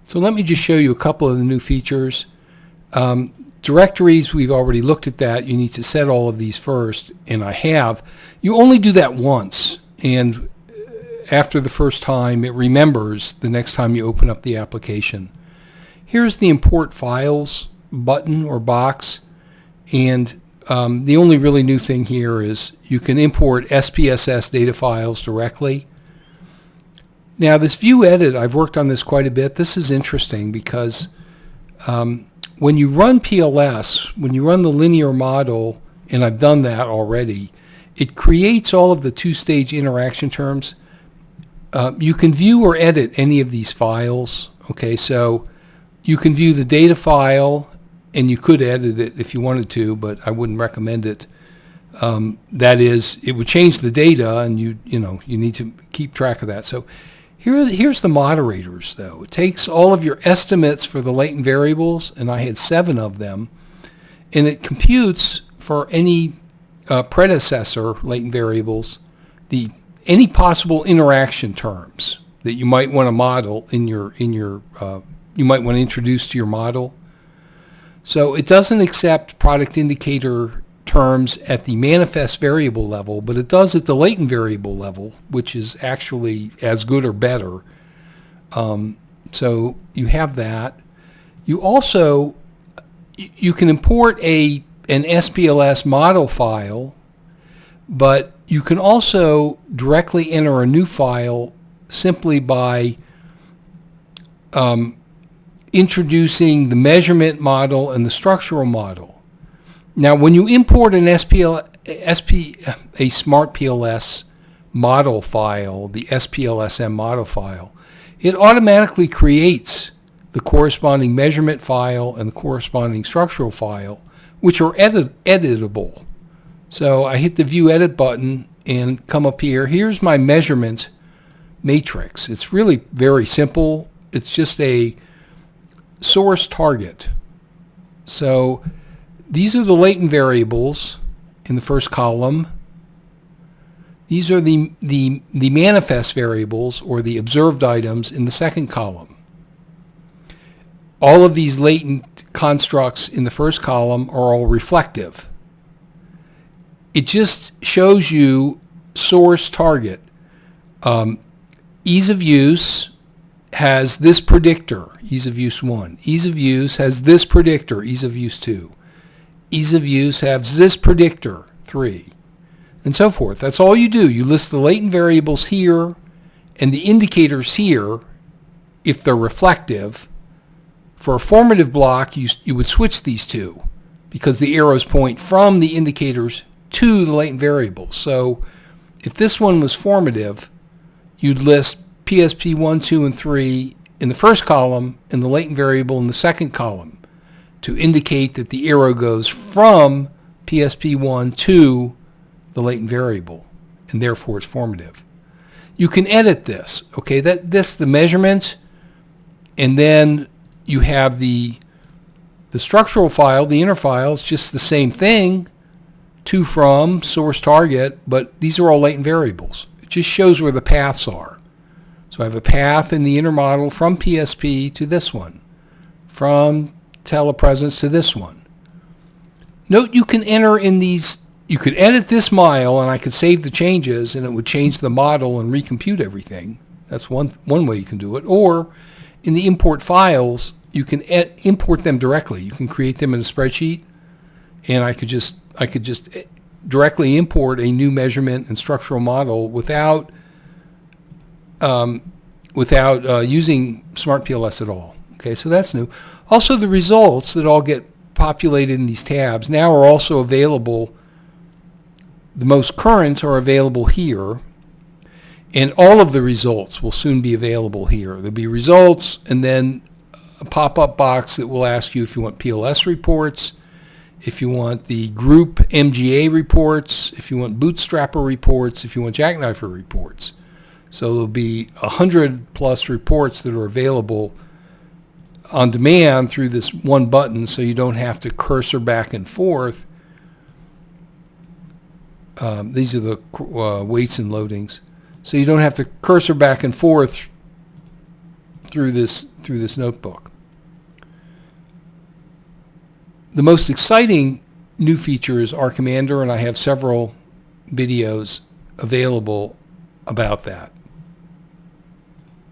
So let me just show you a couple of the new features. Directories, we've already looked at that. You need to set all of these first, and I have. You only do that once, and after the first time, it remembers the next time you open up the application. Here's the Import Files button or box, and the only really new thing here is you can import SPSS data files directly. Now this View Edit, I've worked on this quite a bit. This is interesting because when you run PLS, when you run the linear model, and I've done that already, it creates all of the two-stage interaction terms. You can view or edit any of these files. Okay, so you can view the data file, and you could edit it if you wanted to, but I wouldn't recommend it. That is, it would change the data, and you need to keep track of that. So here's the moderators, though. It takes all of your estimates for the latent variables, and I had 7 of them, and it computes for any predecessor latent variables any possible interaction terms that you might want to model you might want to introduce to your model. So it doesn't accept product indicator terms at the manifest variable level, but it does at the latent variable level, which is actually as good or better. So you have that. You also you can import an SPLS model file, but you can also directly enter a new file simply by introducing the measurement model and the structural model. Now, when you import a Smart PLS model file, the SPLS-M model file, it automatically creates the corresponding measurement file and the corresponding structural file, which are editable. So I hit the View Edit button and come up here. Here's my measurement matrix. It's really very simple. It's just a source target. So these are the latent variables in the first column. These are the manifest variables or the observed items in the second column. All of these latent constructs in the first column are all reflective. It just shows you source target. Ease of use has this predictor, ease of use 1. Ease of use has this predictor, ease of use 2. Ease of use has this predictor, 3. And so forth. That's all you do. You list the latent variables here and the indicators here if they're reflective. For a formative block, you would switch these two because the arrows point from the indicators to the latent variables. So if this one was formative, you'd list PSP 1, 2, and 3 in the first column and the latent variable in the second column to indicate that the arrow goes from PSP 1 to the latent variable, and therefore it's formative. You can edit this. Okay, the measurement, and then you have the structural file, the inner file. It's just the same thing. To, from, source, target, but these are all latent variables. It just shows where the paths are. So I have a path in the inner model from PSP to this one, from telepresence to this one. Note you can enter in these, you could edit this mile and I could save the changes and it would change the model and recompute everything. That's one way you can do it. Or in the import files, you can import them directly. You can create them in a spreadsheet, and I could just directly import a new measurement and structural model without using Smart PLS at all. Okay, so that's new. Also, the results that all get populated in these tabs now are also available. The most current are available here, and all of the results will soon be available here. There'll be results, and then a pop-up box that will ask you if you want PLS reports, if you want the group MGA reports, if you want bootstrapper reports, if you want jackknifer reports. So there'll be 100+ reports that are available on demand through this one button, so you don't have to cursor back and forth. These are the weights and loadings. So you don't have to cursor back and forth through this through this notebook. The most exciting new feature is R Commander, and I have several videos available about that.